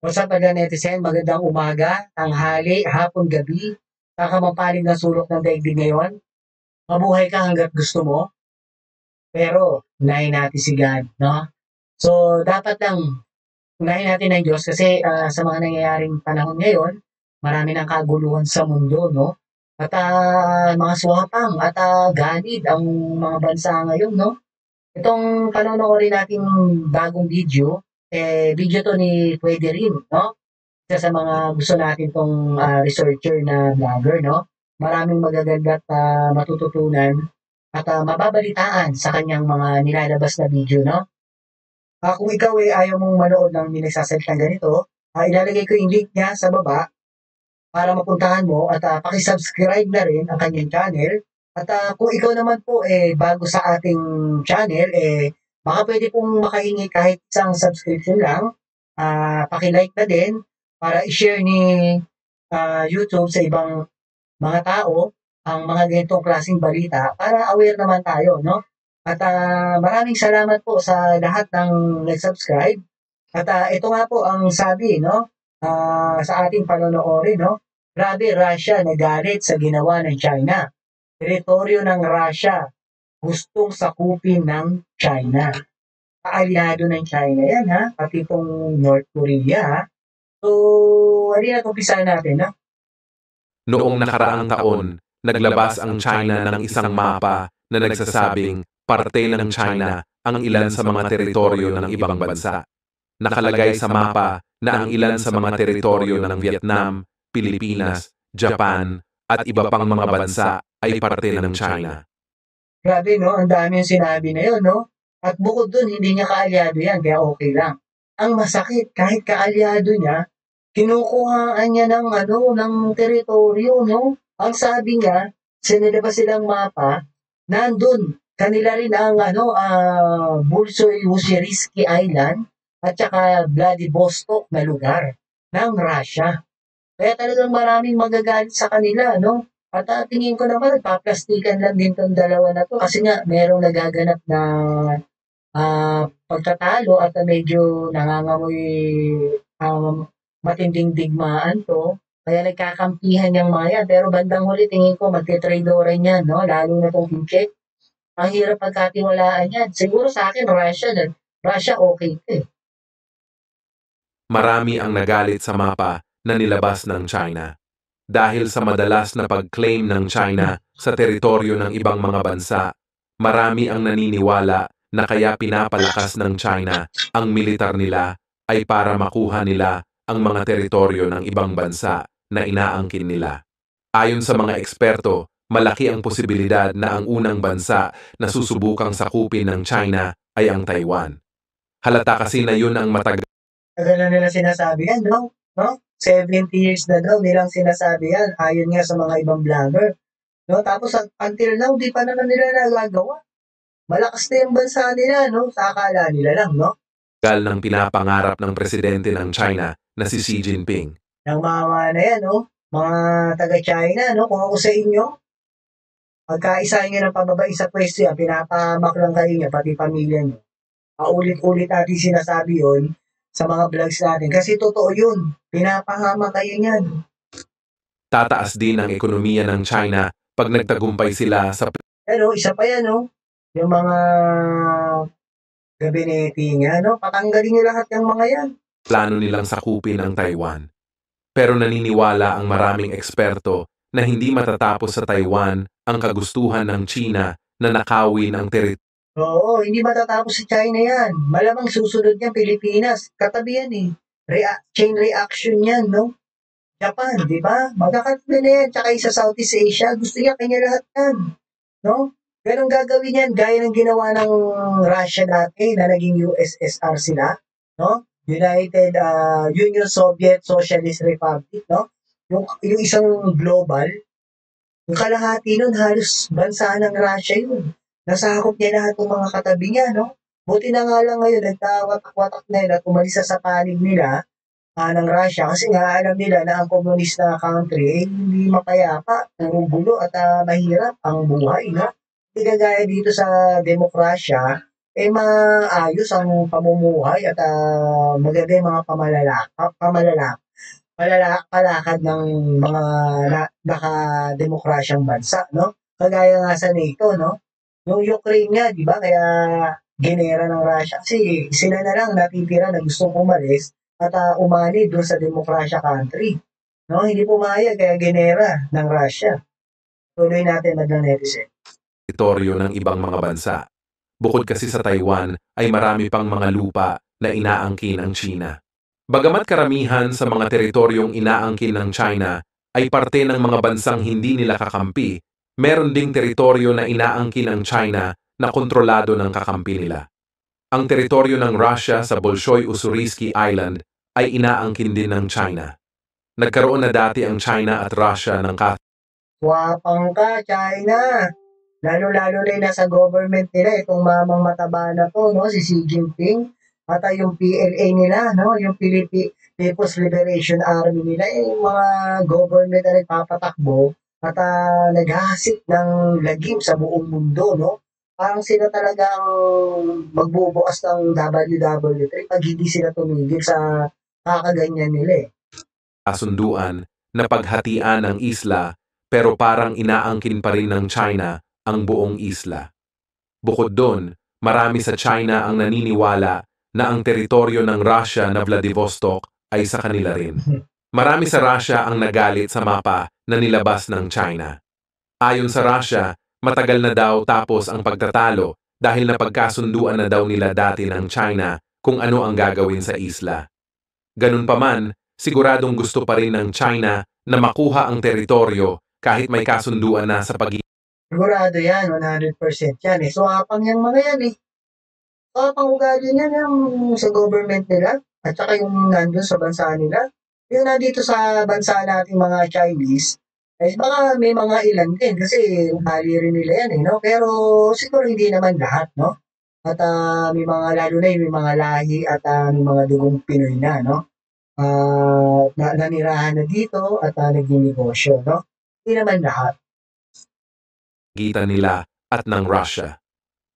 What's up again, netizen? Magandang umaga, tanghali, hapon, gabi. Saan ka man panig ng sulok ng daigdig ngayon? Mabuhay ka hanggat gusto mo, pero unahin natin si God, no? So, dapat lang unahin natin ang Diyos kasi sa mga nangyayaring panahon ngayon, marami ng kaguluhan sa mundo, no? At mga swapang at ganid ang mga bansa ngayon, no? Itong panonoorin nating bagong video, video to ni Pwede rin, no? Isa sa mga gusto natin 'tong, researcher na vlogger 'no. Maraming magaganda at, matututunan at, mababalitaan sa kanyang mga nilalabas na video 'no. Kung ikaw, ayaw mong manood ng may nagsasalitang ganito, ilalagay ko yung link niya sa baba para mapuntahan mo at, paki-subscribe na rin ang kanyang channel. At, kung ikaw naman po, bago sa ating channel, baka puwede pong makahingi kahit isang subscription lang, paki-like na din para i-share ni YouTube sa ibang mga tao ang mga ganitong klaseng balita para aware naman tayo, no? At maraming salamat po sa lahat ng nag-subscribe. At ito nga po ang sabi, no? Sa ating panonoodin, no? Grabe, Russia nagalit sa ginawa ng China. Teritoryo ng Russia gustong sakupin ng China. Kaalyado ng China yan, ha? Pati itong North Korea, ha? So, halina't umpisahan natin, no? Noong nakaraang taon, naglabas ang China ng isang mapa na nagsasabing parte ng China ang ilan sa mga teritoryo ng ibang bansa. Nakalagay sa mapa na ang ilan sa mga teritoryo ng Vietnam, Pilipinas, Japan, at iba pang mga bansa ay parte ng China. Grabe, no? Ang dami yung sinabi na yun, no? At bukod dun, hindi niya kaalyado yan, kaya okay lang. Ang masakit, kahit kaalyado niya, kinukuhaan niya ng, ng teritoryo, no? Ang sabi niya, sinilabas silang mapa, nandun, kanila rin ang, Bolsoy Usiriski Island, at saka Vladivostok na lugar ng Russia. Kaya talagang maraming magagalit sa kanila, no? At tingin ko naman, nagpaplastikan lang din tong dalawa na to kasi nga merong nagaganap na pagtatalo at medyo nangangamoy matinding digmaan to. Kaya nagkakampihan yung mga yan. Pero bandang huli, tingin ko, magte-tradeoran yan, no? Lalo na tong Pincheck. Ang hirap pagkatiwalaan yan. Siguro sa akin, Russia okay to eh. Marami ang nagalit sa mapa na nilabas ng China dahil sa madalas na pag-claim ng China sa teritoryo ng ibang mga bansa. Marami ang naniniwala na kaya pinapalakas ng China ang militar nila ay para makuha nila ang mga teritoryo ng ibang bansa na inaangkin nila. Ayon sa mga eksperto, malaki ang posibilidad na ang unang bansa na susubukang sakupin ng China ay ang Taiwan. Halata kasi na yun ang matagal. Tagal na nila sinasabi yan, no? 70 years na daw nilang sinasabi yan, ayon nga sa mga ibang vlogger. No? Tapos until now, di pa naman nila nagagawa. Malakas na yung bansa nila, no? Sa akala nila lang, no? Ng pinapangarap ng presidente ng China na si Xi Jinping. Nang mama na yan, no? Mga taga-China, no? Kung ako sa inyo, pagkaisahin nyo ng pababa sa pwesto yan, pinapahamak lang kayo nyo, pati pamilya nyo. Paulit-ulit natin sinasabi yon sa mga vlogs natin. Kasi totoo yun. Pinapahamak kayo niyan. Tataas din ang ekonomiya ng China pag nagtagumpay sila sa Pero isa pa yan, no? Yung mga gabinete niya, no? Patanggalin niyo lahat ng mga yan. plano nilang sakupin ang Taiwan. Pero naniniwala ang maraming eksperto na hindi matatapos sa Taiwan ang kagustuhan ng China na nakawin ang teritoryo. Oo, hindi matatapos sa China yan. Malamang susunod niyan Pilipinas. Katabi yan eh. Chain reaction yan, no? Japan, di ba? Magkakatabi na yan. Tsaka sa Southeast Asia, gusto niya kanya lahat yan. No? Ganun gagawin yan, gaya ng ginawa ng Russia dati na naging USSR sila. No? United Union Soviet Socialist Republic, no? Yung isang global, yung kalahati nun, halos bansa ng Russia yun. Nasakop niya lahat ng mga katabi niya, no? Buti na nga lang ngayon, nagtawatak-watak na yun at umalis sa panig nila ng Russia kasi nga alam nila na ang communist na country hindi mapayapa, puro gulo at mahirap ang buhay, no? Hindi kagaya dito sa demokrasya maayos ang pamumuhay at maganda yung mga palakad ng mga nakademokrasyang bansa, no? Kagaya nga sa NATO, no? Yung Ukraine nga, di ba? Kaya ginera ng Russia kasi sila na lang natitira na gustong umalis at umani doon sa demokrasya country. No, hindi pumayag kaya ginera ng Russia. Tuloy natin maglang netizen. Teritoryo ng ibang mga bansa. Bukod kasi sa Taiwan ay marami pang mga lupa na inaangkin ng China. Bagamat karamihan sa mga teritoryong inaangkin ng China ay parte ng mga bansang hindi nila kakampi, meron ding teritoryo na inaangkin ng China na kontrolado ng kakampi nila. Ang teritoryo ng Russia sa Bolshoy Ussuriski Island ay inaangkin din ng China. Nagkaroon na dati ang China at Russia ng Wapang ka, China! Lalo-lalo na yung nasa government nila, itong mamang mataba na to, no? Si Xi Jinping, at yung PLA nila, no? Yung People's Liberation Army nila, yung mga government na nagpapatakbo at naghahasik ng lagim sa buong mundo, no? Parang sila talaga ang magbubukas ng WW3 pag hindi sila tumigil sa kakaganyan nila eh. kasunduan na paghatian ng isla pero parang inaangkin pa rin ng China ang buong isla. Bukod doon, marami sa China ang naniniwala na ang teritoryo ng Russia na Vladivostok ay sa kanila rin. Marami sa Russia ang nagalit sa mapa na nilabas ng China. Ayon sa Russia, matagal na daw tapos ang pagtatalo dahil napagkasunduan na daw nila dati ng China kung ano ang gagawin sa isla. Ganun pa man, siguradong gusto pa rin ng China na makuha ang teritoryo kahit may kasunduan na sa pag Sigurado yan, 100% yan eh. Swapang yung mga yan eh. Swapang ugali niyan yung sa government nila at saka yung nandun sa bansa nila. Yung nandito sa bansa nating mga Chinese, eh baka may mga ilan din kasi ugali rin nila yan eh, no? Pero siguro hindi naman lahat, no? At may mga lalo na yung may mga lahi at may mga dugong Pinoy na, no? Nanirahan na dito at nagninegosyo, no? Hindi naman lahat. pagitan nila at ng Russia.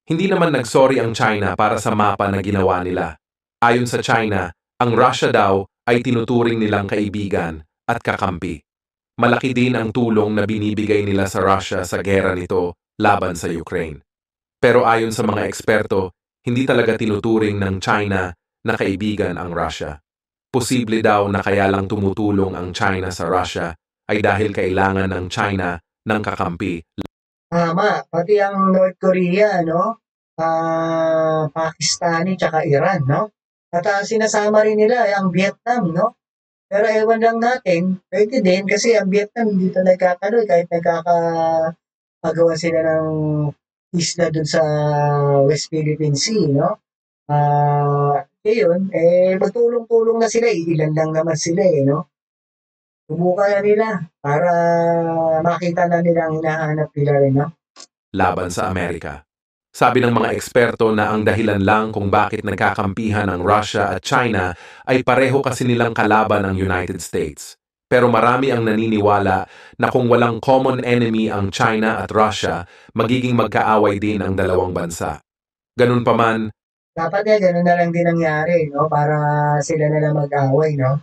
Hindi naman nagsorry ang China para sa mapa na ginawa nila. Ayon sa China, ang Russia daw ay tinuturing nilang kaibigan at kakampi. Malaki din ang tulong na binibigay nila sa Russia sa gera nito laban sa Ukraine. Pero ayon sa mga eksperto, hindi talaga tinuturing ng China na kaibigan ang Russia. Posible daw na kaya lang tumutulong ang China sa Russia ay dahil kailangan ng China ng kakampi. Tama, pati ang North Korea, no? Pakistani, tsaka Iran, no? At sinasama rin nila ang Vietnam, no? Pero ewan lang natin, pwede din kasi ang Vietnam dito nagkakaroon kahit nagkakagawa sila ng isla dun sa West Philippine Sea, no? Yun, magtulong-tulong na sila, ilan lang naman sila no? Subukan na nila para makita na nila ang hinahanap nila rin, no? Laban sa Amerika. Sabi ng mga eksperto na ang dahilan lang kung bakit nagkakampihan ang Russia at China ay pareho kasi nilang kalaban ang United States. Pero marami ang naniniwala na kung walang common enemy ang China at Russia, magiging magkaaway din ang dalawang bansa. Ganun pa man, Dapat nga ganun na lang din nangyari, no? Para sila na lang mag-away, no?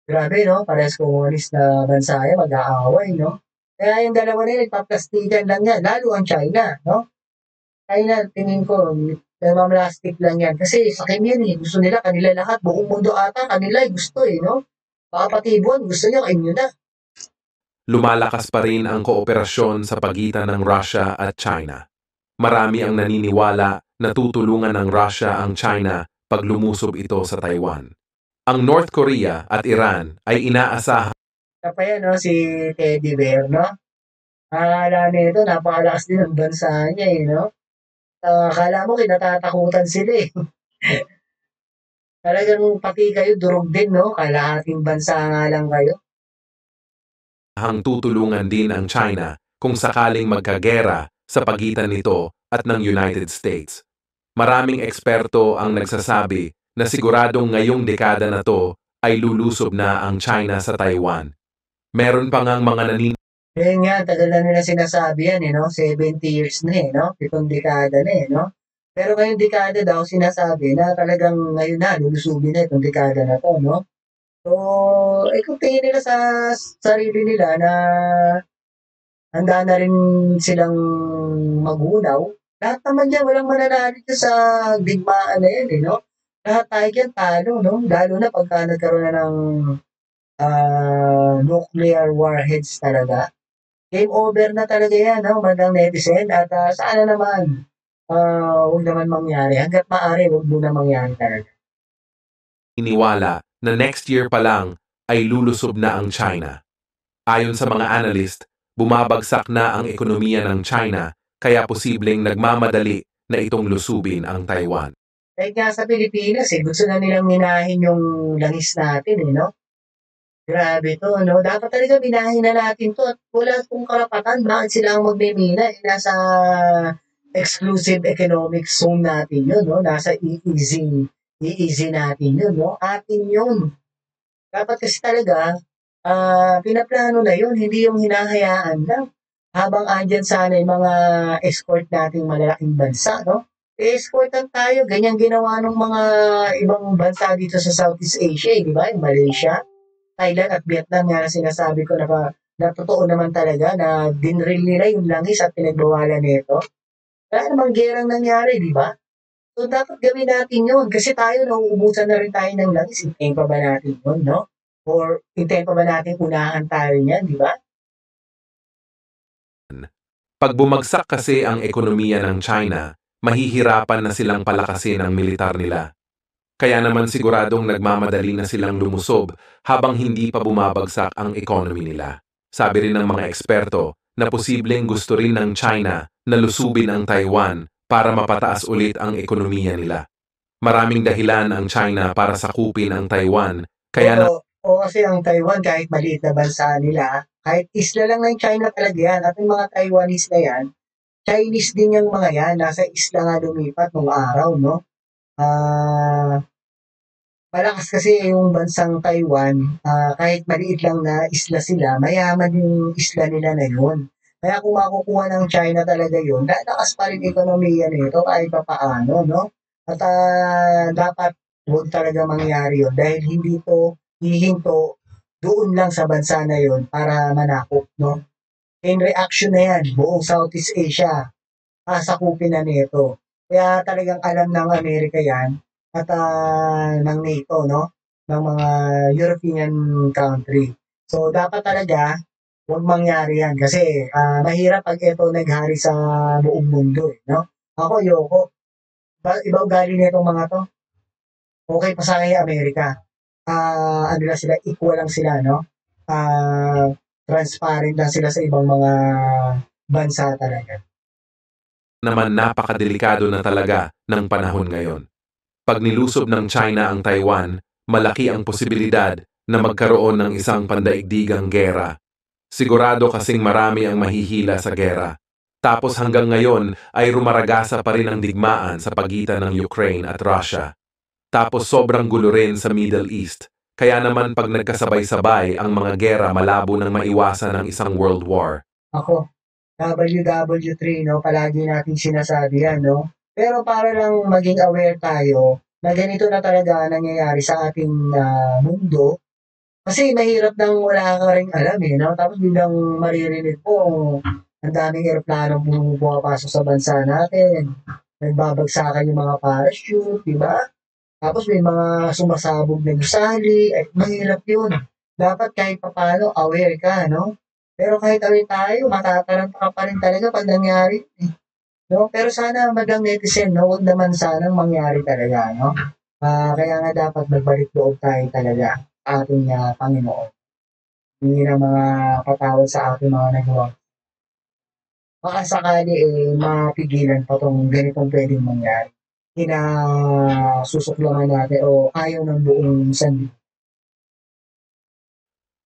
Grabe, no? Parehas komunis na bansa yan, mag-aaway, no? Kaya yung dalawa na yun, nagpaplastikan lang yan, lalo ang China, no? China, tingin ko, nagmamlastic lang yan. Kasi sa kanya eh, gusto nila, kanila lahat, buong mundo ata, kanila gusto no? Baka pati buwan, gusto nyo, inyo na. lumalakas pa rin ang kooperasyon sa pagitan ng Russia at China. Marami ang naniniwala na tutulungan ng Russia ang China pag lumusob ito sa Taiwan. Ang North Korea at Iran ay inaasahan Kaya pa yan, no? Si Teddy Bear, no? Akala nito, napakalakas din ang bansa niya, no? Akala mo, kinatatakutan sila, eh. Talagang pati kayo, durog din, no? Kalahating bansa nga lang kayo. tutulungan din ang China kung sakaling magkagera sa pagitan nito at ng United States. Maraming eksperto ang nagsasabi na siguradong ngayong dekada na to ay lulusob na ang China sa Taiwan. Meron pa ngang mga Ayun nga, tagal na nila sinasabi yan, no? 70 years na, no? 7 dekada na, no? Pero ngayong dekada daw sinasabi na talagang ngayon na lulusubin na itong dekada na 'to 'no. So, kung tingin nila sa sarili nila na handa na rin silang magunaw, lahat naman diyan walang mananalo diyan sa digmaan na 'yan, 'no. Lahat tayo diyan talo 'no, lalo na pagka nagkaroon na ng, nuclear warheads talaga. Game over na talaga 'yan 'no, bandang netizen at, sana naman, 'wag naman mangyari. Hangga't maaari 'wag muna mangyari talaga. Iniwala na next year pa lang ay lulusob na ang China. Ayon sa mga analyst, bumabagsak na ang ekonomiya ng China kaya posibleng nagmamadali na itong lusubin ang Taiwan. Kahit nga sa Pilipinas, gusto na nilang minahin yung langis natin, 'no? Grabe 'to 'no, dapat talaga minahin na natin 'to at wala 'tong karapatan, bakit sila ang magmimina, nasa exclusive economic zone natin 'yun 'no, nasa EEZ natin 'yun 'no, atin 'yun. Dapat kasi talaga, pinaplano na 'yun, hindi yung hinahayaan lang. Habang andiyan sana yung mga escort nating malalaking bansa 'no, escortan tayo, ganyan ginawa nung mga ibang bansa dito sa Southeast Asia, 'di ba, yung Malaysia, Thailand at Vietnam nga na sinasabi ko na totoo naman talaga na dinrill nila yung langis at pinagbawalan nito. Wala namang gerang nangyari, di ba? So, dapat gawin natin yun. Kasi tayo, nauubusan na rin tayo ng langis. Hintayin pa ba natin yun, no? Or hintayin pa ba natin unahan tayo niyan, di ba? Pag bumagsak kasi ang ekonomiya ng China, mahihirapan na silang palakasin ang militar nila. Kaya naman siguradong nagmamadali na silang lumusob habang hindi pa bumabagsak ang economy nila. Sabi rin ng mga eksperto na posibleng gusto rin ng China na lusubin ang Taiwan para mapataas ulit ang ekonomiya nila. Maraming dahilan ang China para sakupin ang Taiwan, kaya na Oo, kasi ang Taiwan, kahit maliit na bansa nila, kahit isla lang ng China talaga yan. At yung mga Taiwanese na yan, Chinese din yung mga yan. Nasa isla nga lumipat nung araw, no? Ah, malakas kasi yung bansang Taiwan, kahit maliit lang na isla sila, mayaman yung isla nila na yun. Kaya kung makukuha ng China talaga yun, lalakas pa rin ekonomiya nito kahit pa paano, no? At dapat huwag talaga mangyari yun dahil hindi to hihinto doon lang sa bansa na yun para manakop, no? In reaction na yan, buong Southeast Asia, sasakupin na nito. Kaya talagang alam ng Amerika yan at ng NATO, no? Ng mga European country. So, dapat talaga huwag mangyari yan kasi mahirap pag ito naghari sa buong mundo, no? Ako, ayoko. Iba ugali nitong mga to. Okay pa sa akin yung Amerika. Ano lang sila, equal lang sila, no? Transparent lang sila sa ibang mga bansa talaga. naman napakadelikado na talaga ng panahon ngayon. Pag nilusob ng China ang Taiwan, malaki ang posibilidad na magkaroon ng isang pandaigdigang gera. Sigurado kasing marami ang mahihila sa gera. Tapos hanggang ngayon ay rumaragasa pa rin ang digmaan sa pagitan ng Ukraine at Russia. Tapos sobrang gulo rin sa Middle East. Kaya naman pag nagkasabay-sabay ang mga gera malabo nang maiwasan ng isang world war. Ako, WW3, no? Palagi natin sinasabi yan, no? Pero para lang maging aware tayo na ganito na talaga nangyayari sa ating mundo. Kasi mahirap nang wala ka ring alam eh, no? Tapos biglang maririnig mo, ang daming eroplanong pumapasok sa bansa natin. Nagbabagsakan yung mga parachute, di ba? Tapos may mga sumasabog na gusali, ay mahirap yun. Dapat kahit papano aware ka, no? Pero kahit aware tayo, matataranta ka pa rin talaga pag nangyari. No? Pero sana magang netizen, no? Huwag naman sanang mangyari talaga, no? Kaya nga dapat magbalik loob tayo talaga sa ating Panginoon. Hindi na mga patawad sa ating mga nagawa. Baka sakali mapigilan pa tong ganitong pwedeng mangyari. Kinasusuklaman natin o ayaw ng buong sanlibutan.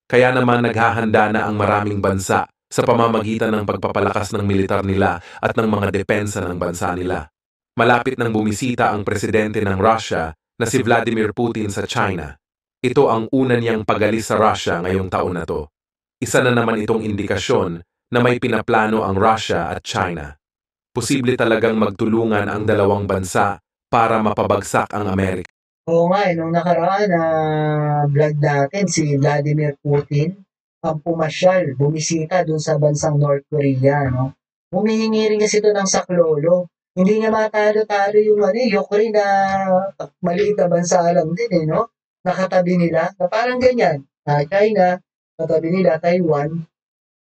Kaya naman naghahanda na ang maraming bansa sa pamamagitan ng pagpapalakas ng militar nila at ng mga depensa ng bansa nila. Malapit nang bumisita ang presidente ng Russia na si Vladimir Putin sa China. Ito ang una niyang pagalis sa Russia ngayong taon na to. Isa na naman itong indikasyon na may pinaplano ang Russia at China. Posible talagang magtulungan ang dalawang bansa para mapabagsak ang Amerika. Oo nga, nung nakaraan na vlog natin, si Vladimir Putin, ang pumasyal, bumisita dun sa bansang North Korea, no? Humihingi rin kasi ito ng saklolo. Hindi niya matalo-talo yung Ukraine na maliit na bansa lang din, no? Nakatabi nila, na parang ganyan. China, katabi nila, Taiwan.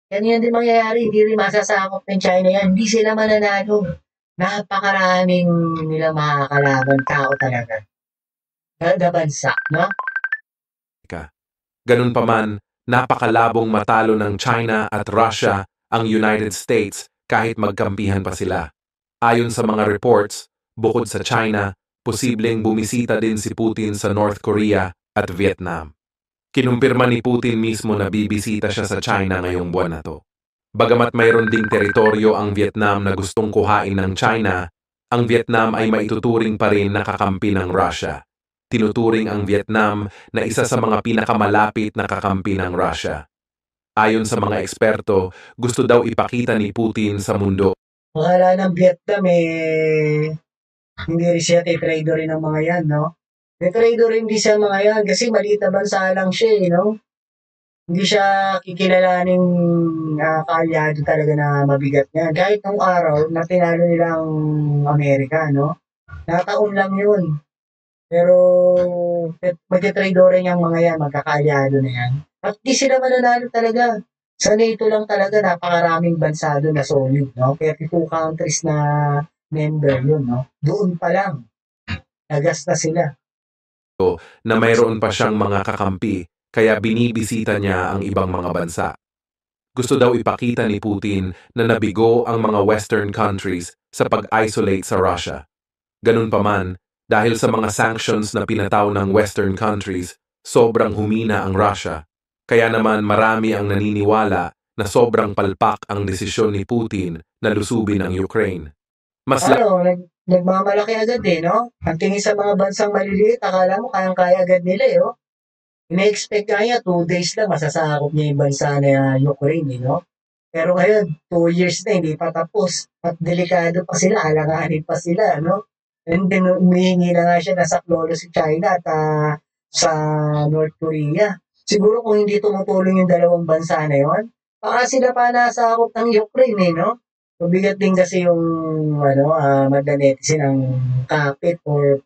Yan din mangyayari, hindi rin masasakop ng China yan. Hindi sila mananalo. Napakaraming nila makakalaban, tao talaga. Kada bansa, no? Ganun pa man, napakalabong matalo ng China at Russia ang United States kahit magkampihan pa sila. Ayon sa mga reports, bukod sa China, posibleng bumisita din si Putin sa North Korea at Vietnam. Kinumpirma ni Putin mismo na bibisita siya sa China ngayong buwan na to. Bagamat mayroon ding teritoryo ang Vietnam na gustong kuhain ng China, ang Vietnam ay maituturing pa rin na kakampi ng Russia. Tinuturing ang Vietnam na isa sa mga pinakamalapit na kakampi ng Russia. Ayon sa mga eksperto, gusto daw ipakita ni Putin sa mundo. Akala ng Vietnam hindi rin siya titrader rin ng mga yan, no? Titrader rin din siya mga yan kasi maliit na bansa lang siya, no? Hindi siya kikilalaning kaalyado talaga na mabigat niya. Kahit nung araw na tinalo nilang Amerika, no? Nataon lang yun. Pero magti-trader rin yung mga yan, magkakaalyado na yan. At di sila mananalo talaga. Sa NATO lang talaga, napakaraming bansa doon na solid, no? 32 countries na member yun, no? Doon pa lang, nagas na sila. Na mayroon pa siyang mga kakampi, kaya binibisita niya ang ibang mga bansa. Gusto daw ipakita ni Putin na nabigo ang mga Western countries sa pag-isolate sa Russia. Ganun pa man, dahil sa mga sanctions na pinataw ng Western countries, sobrang humina ang Russia. Kaya naman marami ang naniniwala na sobrang palpak ang desisyon ni Putin na lusubin ang Ukraine. Nagmamalaki agad no? Ang tingin sa mga bansang maliliit, akala mo kayang-kaya agad nila oh. Ina-expect kaya 2 days lang masasakop niya yung bansa na Ukraine, no? Pero ngayon, 2 years na, hindi pa tapos. At delikado pa sila, alanganin pa sila, no? And then, humihingi na nga siya na saklolo si China at sa North Korea. Siguro kung hindi tumutulong yung dalawang bansa na yon, baka sila pa nasakop ng Ukraine, no? Mabigat din kasi yung, magdanetisin ng kapit or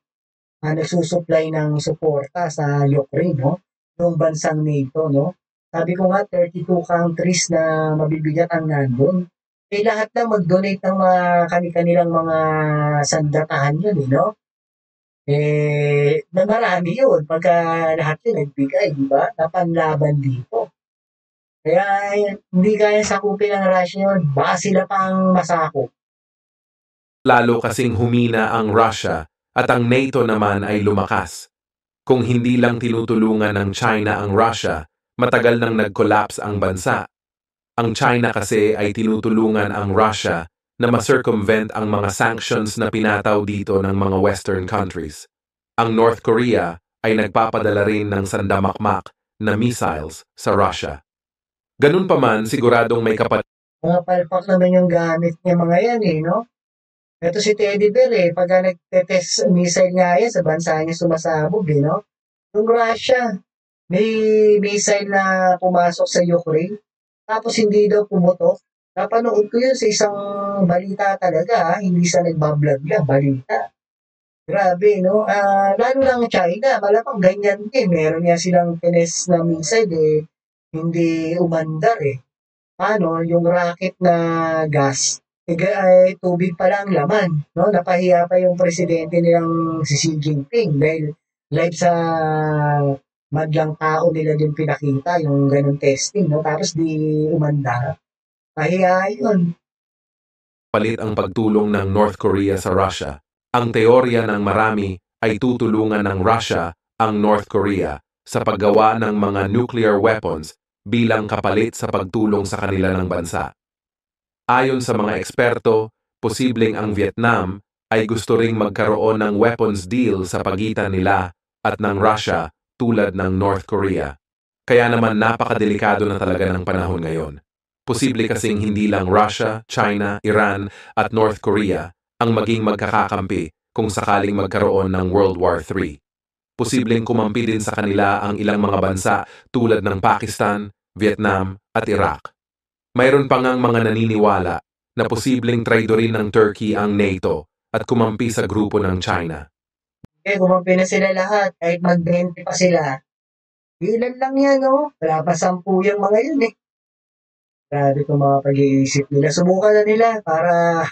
nagsusupply ng suporta sa Ukraine, no? Yung bansang NATO, no? Sabi ko nga, 32 countries na mabibigat ang nandun. Eh, lahat na mag-donate ng mga kanilang mga sandatahan yun, no? Na marami yun. Pagka lahat yun nagbigay, di ba? Napanlaban dito. Kaya hindi kaya sakupin ng Russia yun. Baka sila pang masakop. Lalo kasing humina ang Russia at ang NATO naman ay lumakas. Kung hindi lang tinutulungan ng China ang Russia, matagal nang nag-collapse ang bansa. Ang China kasi ay tinutulungan ang Russia na ma-circumvent ang mga sanctions na pinataw dito ng mga Western countries. Ang North Korea ay nagpapadala rin ng sandamakmak na missiles sa Russia. Ganun pa man, siguradong may Mga palpak naman yung gamit niya mga yan, no? Ito si Teddy Bear, pagka nagte-test missile nga yan, sa bansa niya sumasabog, no? Yung Russia, may missile na pumasok sa Ukraine, tapos hindi daw pumutok. Napanood ko yun sa isang balita talaga, hindi sa nagbablog lang, balita. Grabe, no? Lalo lang China, malamang ganyan din. Meron nga silang pines na missile, hindi umandar, Paano? Yung rocket na gas, ay tubig pa lang laman, no? Napahiya pa yung presidente nilang si Xi Jinping dahil live sa madlang tao nila din pinakita yung ganun testing, no? Tapos di umanda. Pahiya yun. Palit ang pagtulong ng North Korea sa Russia. Ang teorya ng marami ay tutulungan ng Russia ang North Korea sa paggawa ng mga nuclear weapons bilang kapalit sa pagtulong sa kanila ng bansa. Ayon sa mga eksperto, posibleng ang Vietnam ay gusto ring magkaroon ng weapons deal sa pagitan nila at ng Russia tulad ng North Korea. Kaya naman napakadelikado na talaga ng panahon ngayon. Posible kasing hindi lang Russia, China, Iran at North Korea ang maging magkakakampi kung sakaling magkaroon ng World War III. Posibleng kumampi din sa kanila ang ilang mga bansa tulad ng Pakistan, Vietnam at Iraq. Mayroon pa ngang mga naniniwala na posibleng traidorin ng Turkey ang NATO at kumampi sa grupo ng China. Kumampi na sila lahat, kahit mag-20 pa sila. Ilan lang yan, no? Wala pa 10 yung mga yun, eh. Grabe itong mga pag-iisip nila. Subukan na nila para,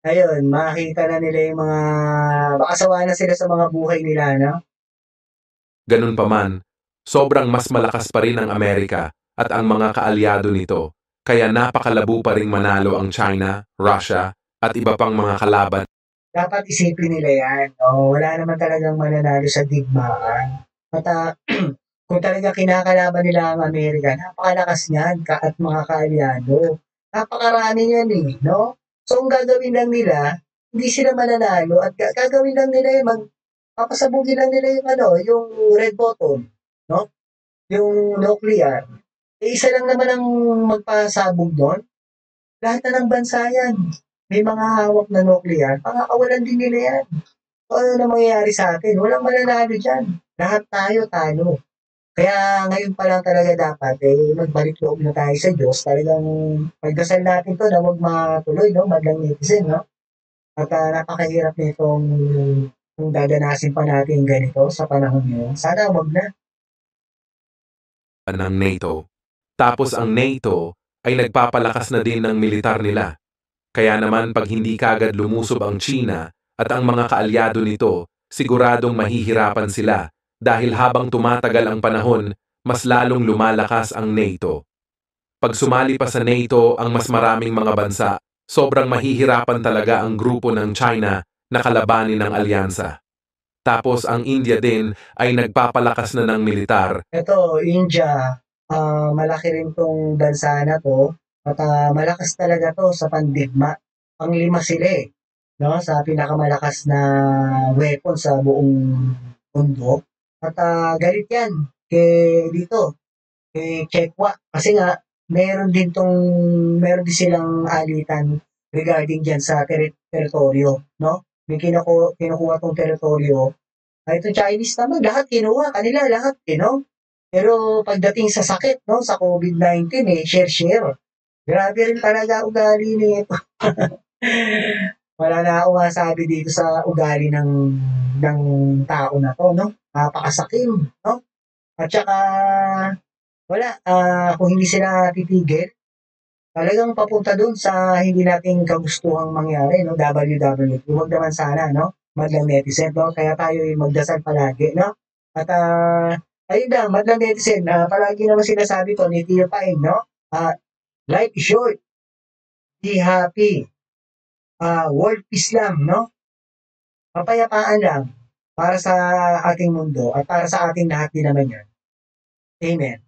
ayun, makita na nila yung mga, makasawa na sila sa mga buhay nila, no? Ganun pa man, sobrang mas malakas pa rin ang Amerika at ang mga kaalyado nito, kaya napakalabo pa ring manalo ang China, Russia at iba pang mga kalaban. Dapat isipin nila yan. No? Wala naman talagang mananalo sa digmaan. At kung talaga kinakalaban nila ang Amerika, napakalakas niyan at mga kaalyado. Napakarami niyan eh, no? So, ang gagawin lang nila, hindi sila mananalo at gagawin lang nila yung papasabugin lang nila yung yung red button, no? Yung nuclear. Isa lang naman ang magpasabog doon. Lahat na ng bansa yan. May mga hawak na nuclear, pakakawalan din nila yan. So, ano na mangyayari sa atin? Walang mananalo dyan. Lahat tayo, talo. Kaya ngayon pa lang talaga dapat, magbalik loob na tayo sa Diyos. Talagang pagdasal natin to na huwag matuloy, no? Madlang netizen, no? At napakahirap nitong kung dadanasin pa natin ganito sa panahon ngayon. Sana wag na. Ng NATO. Tapos ang NATO ay nagpapalakas na din ng militar nila. Kaya naman pag hindi kagad lumusob ang China at ang mga kaalyado nito, siguradong mahihirapan sila dahil habang tumatagal ang panahon, mas lalong lumalakas ang NATO. Pag sumali pa sa NATO ang mas maraming mga bansa, sobrang mahihirapan talaga ang grupo ng China na kalabanin ng alyansa. Tapos ang India din ay nagpapalakas na ng militar. Ito, India, malaki rin tong bansa na to at malakas talaga to sa pandigma. Pang-5 sila eh, no? Sa pinakamalakas na weapon sa buong mundo. At galit yan kay Chekwa. Kasi nga, meron din silang alitan regarding dyan sa teritoryo, no? May kinukuha tong teritoryo. Itong Chinese naman, lahat kinuha, kanila lahat, no? Pero pagdating sa sakit, no, sa COVID-19, share-share. Grabe rin talaga ugali nito. Wala na akong masabi dito sa ugali ng tao na to, no? Napakasakim, no? At saka, wala, kung hindi sila titigil, talagang papunta dun sa hindi nating kagustuhang mangyari, no? WWT. Huwag naman sana, no? Madlang netizen, no? Kaya tayo magdasal palagi, no? At ayun lang, madlang netizen, palagi naman sinasabi ko ni Tio Paing, no? Life is short. Be happy. World peace lang, no? Kapayapaan lang para sa ating mundo at para sa ating lahat din naman yan. Amen.